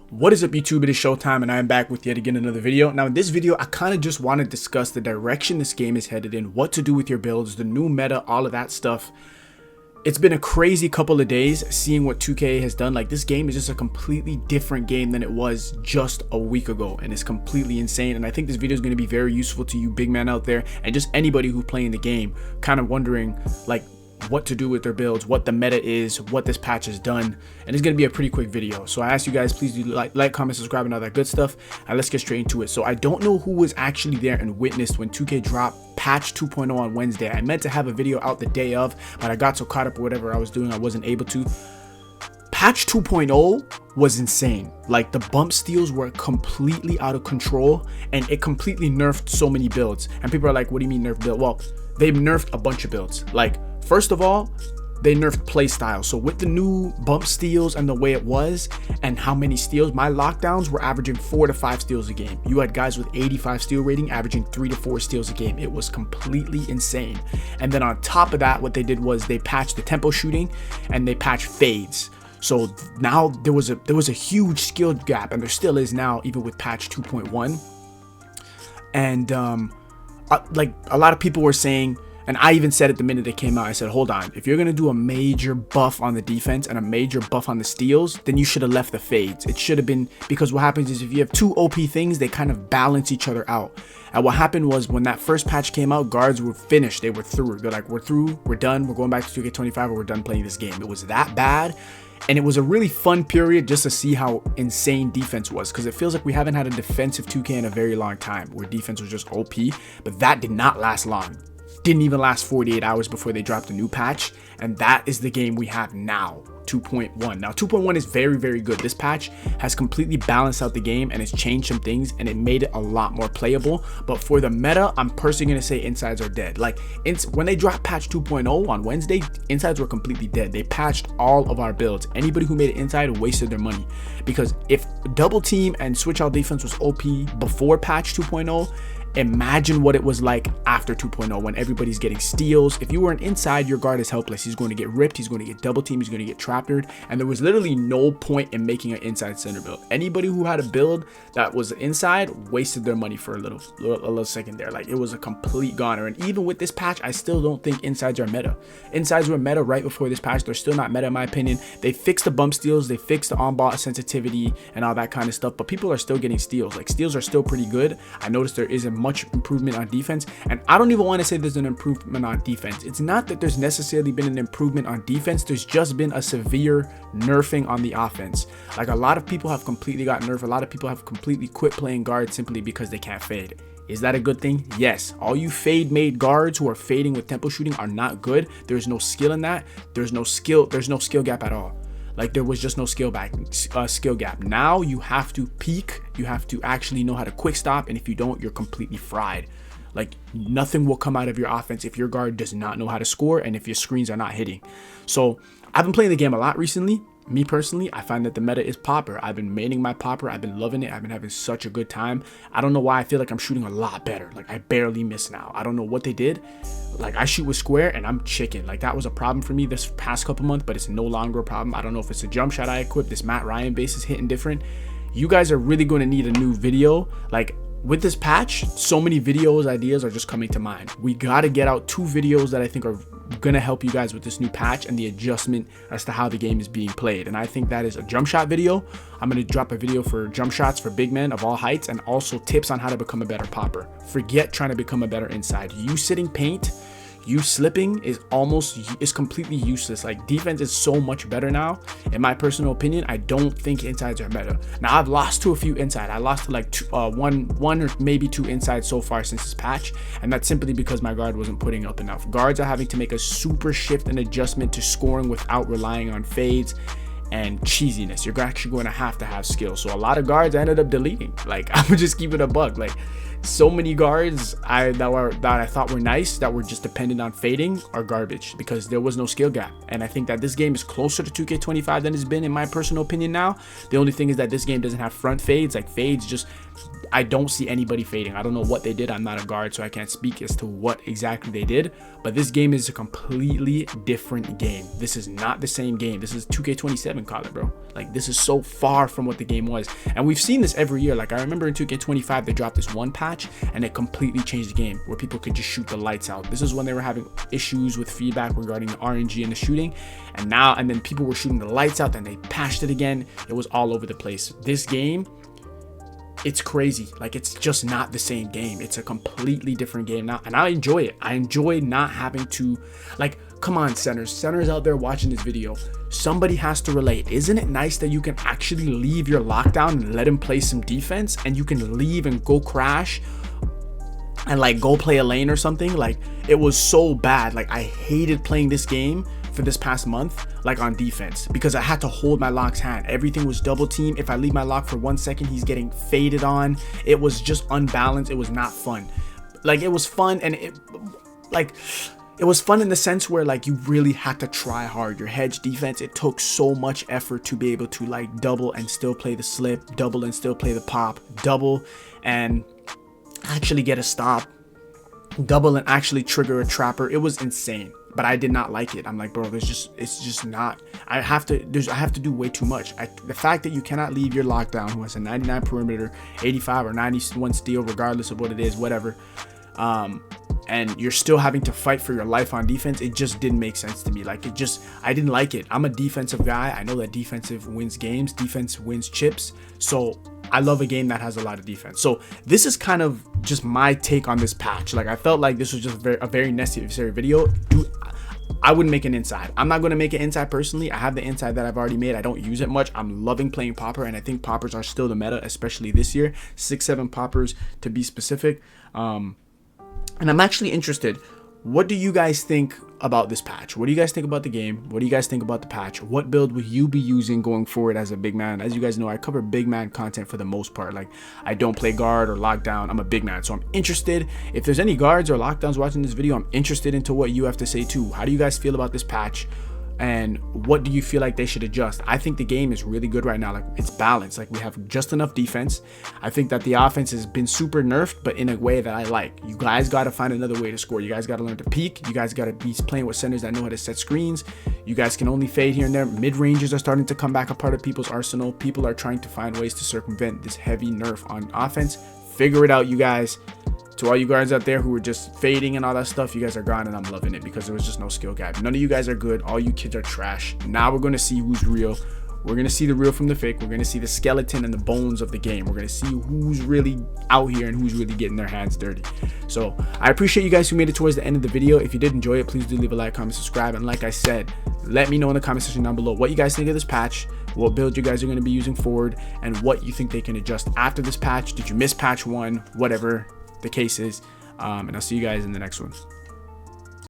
What is up, YouTube? It is showtime and I am back with yet again another video. Now in this video I kind of just want to discuss the direction this game is headed in, what to do with your builds, the new meta, all of that stuff. It's been a crazy couple of days seeing what 2K has done. Like, this game is just a completely different game than it was just a week ago, and it's completely insane. And I think this video is going to be very useful to you big man out there and just anybody who's playing the game, kind of wondering like what to do with their builds, what the meta is, what this patch has done. And it's going to be a pretty quick video, so I ask you guys, please do like, comment, subscribe, and all that good stuff, and let's get straight into it. So I don't know who was actually there and witnessed when 2K dropped patch 2.0 on Wednesday. I meant to have a video out the day of, but I got so caught up with whatever I was doing I wasn't able to. Patch 2.0 was insane. Like, the bump steals were completely out of control, and it completely nerfed so many builds. And people are like, what do you mean nerf build? Well, they've nerfed a bunch of builds. Like, first of all, they nerfed play style. So with the new bump steals and the way it was and how many steals, my lockdowns were averaging 4 to 5 steals a game. You had guys with 85 steal rating averaging 3 to 4 steals a game. It was completely insane. And then on top of that, what they did was they patched the tempo shooting and they patched fades. So now there was a huge skill gap, and there still is now, even with patch 2.1. And like, a lot of people were saying, and I even said it the minute it came out, I said, hold on, if you're going to do a major buff on the defense and a major buff on the steals, then you should have left the fades. It should have been, because what happens is if you have two OP things, they kind of balance each other out. And what happened was, when that first patch came out, guards were finished. They were through. They're like, we're through, we're done, we're going back to 2K25, or we're done playing this game. It was that bad. And it was a really fun period just to see how insane defense was, because it feels like we haven't had a defensive 2K in a very long time where defense was just OP, but that did not last long. Didn't even last 48 hours before they dropped a new patch, and that is the game we have now, 2.1. Now 2.1 is very, very good. This patch has completely balanced out the game and it's changed some things and it made it a lot more playable. But for the meta, I'm personally going to say insides are dead. Like, when they dropped patch 2.0 on Wednesday, insides were completely dead. They patched all of our builds. Anybody who made it inside wasted their money, because if double team and switch out defense was OP before patch 2.0, imagine what it was like after 2.0 when everybody's getting steals. If you were an inside, your guard is helpless. He's going to get ripped, he's going to get double teamed, he's going to get trappered, and there was literally no point in making an inside center build. Anybody who had a build that was inside wasted their money for a little second there. Like, it was a complete goner. And even with this patch, I still don't think insides are meta. Insides were meta right before this patch. They're still not meta in my opinion. They fixed the bump steals, they fixed the on-ball sensitivity and all that kind of stuff, but people are still getting steals. Like, steals are still pretty good. I noticed there isn't much improvement on defense, and I don't even want to say there's an improvement on defense. It's not that there's necessarily been an improvement on defense, there's just been a severe nerfing on the offense. Like, a lot of people have completely got nerfed. A lot of people have completely quit playing guard simply because they can't fade. Is that a good thing? Yes. All you fade made guards who are fading with tempo shooting are not good. There's no skill in that. There's no skill gap at all. Like, there was just no skill gap. Now you have to peak, you have to actually know how to quick stop, and if you don't, you're completely fried. Like, nothing will come out of your offense if your guard does not know how to score and if your screens are not hitting. So I've been playing the game a lot recently. Me personally, I find that the meta is popper. I've been maining my popper. I've been loving it. I've been having such a good time. I don't know why I feel like I'm shooting a lot better. Like, I barely miss now. I don't know what they did. Like, I shoot with square and I'm chicken. Like, that was a problem for me this past couple months, but it's no longer a problem. I don't know if it's a jump shot I equipped. This Matt Ryan base is hitting different. You guys are really going to need a new video. Like, with this patch, so many ideas are just coming to mind. We got to get out 2 videos that I think are gonna help you guys with this new patch and the adjustment as to how the game is being played. And I think that is a jump shot video. I'm gonna drop a video for jump shots for big men of all heights, and also tips on how to become a better popper. Forget trying to become a better inside. You sitting paint, you slipping is completely useless. Like, defense is so much better now. In my personal opinion, I don't think insides are meta. Now, I've lost to a few inside. I lost to like one or maybe 2 insides so far since this patch, and that's simply because my guard wasn't putting up enough. Guards are having to make a super shift and adjustment to scoring without relying on fades and cheesiness. You're actually going to have skill. So a lot of guards I ended up deleting. Like, I'm just keeping a bug. Like, so many guards that I thought were nice that were just dependent on fading are garbage because there was no skill gap. And I think that this game is closer to 2K25 than it's been, in my personal opinion. Now the only thing is that this game doesn't have front fades. Like fades, just I don't see anybody fading. I don't know what they did. I'm not a guard, so I can't speak as to what exactly they did, but this game is a completely different game. This is not the same game. This is 2K27, call it, bro. Like, this is so far from what the game was, and we've seen this every year. Like, I remember in 2K25 they dropped this one patch and it completely changed the game where people could just shoot the lights out. This is when they were having issues with feedback regarding the RNG and the shooting, and then people were shooting the lights out, then they patched it again. It was all over the place. This game, it's crazy. Like, it's just not the same game. It's a completely different game now, and I enjoy it. I enjoy not having to, like, come on, centers out there watching this video, somebody has to relate. Isn't it nice that you can actually leave your lockdown and let him play some defense, and you can leave and go crash and like go play a lane or something? Like, it was so bad. Like, I hated playing this game for this past month, like on defense, because I had to hold my lock's hand. Everything was double team. If I leave my lock for 1 second, he's getting faded on. It was just unbalanced. It was not fun. Like, it was fun, and it was fun in the sense where, like, you really had to try hard. Your hedge defense, it took so much effort to be able to, like, double and still play the slip, double and still play the pop, double and actually get a stop, double and actually trigger a trapper. It was insane, but I did not like it. I'm like, bro, it's just not, I have to do way too much. The fact that you cannot leave your lockdown, who has a 99 perimeter, 85 or 91 steal, regardless of what it is, whatever, and you're still having to fight for your life on defense, it just didn't make sense to me. Like, I didn't like it. I'm a defensive guy. I know that defensive wins games, defense wins chips, so I love a game that has a lot of defense. So this is kind of just my take on this patch. Like, I felt like this was just a very necessary video. Dude, I wouldn't make an inside. I'm not going to make an inside personally. I have the inside that I've already made. I don't use it much. I'm loving playing popper, and I think poppers are still the meta, especially this year. 6-7 poppers to be specific. And I'm actually interested, what do you guys think about this patch? What do you guys think about the game? What do you guys think about the patch? What build will you be using going forward as a big man? As you guys know, I cover big man content for the most part. Like, I don't play guard or lockdown. I'm a big man, so I'm interested. If there's any guards or lockdowns watching this video, I'm interested into what you have to say too. How do you guys feel about this patch? And what do you feel like they should adjust? I think the game is really good right now. Like, it's balanced. Like, we have just enough defense. I think that the offense has been super nerfed, but in a way that I like. You guys got to find another way to score. You guys got to learn to peek. You guys got to be playing with centers that know how to set screens. You guys can only fade here and there. Mid-ranges are starting to come back a part of people's arsenal. People are trying to find ways to circumvent this heavy nerf on offense. Figure it out, you guys. To all you guys out there who were just fading and all that stuff, you guys are gone, and I'm loving it because there was just no skill gap. None of you guys are good. All you kids are trash. Now we're going to see who's real. We're going to see the real from the fake. We're going to see the skeleton and the bones of the game. We're going to see who's really out here and who's really getting their hands dirty. So I appreciate you guys who made it towards the end of the video. If you did enjoy it, please do leave a like, comment, subscribe. And like I said, let me know in the comment section down below what you guys think of this patch, what build you guys are going to be using forward, and what you think they can adjust after this patch. Did you miss patch 1? Whatever the case is. And I'll see you guys in the next one.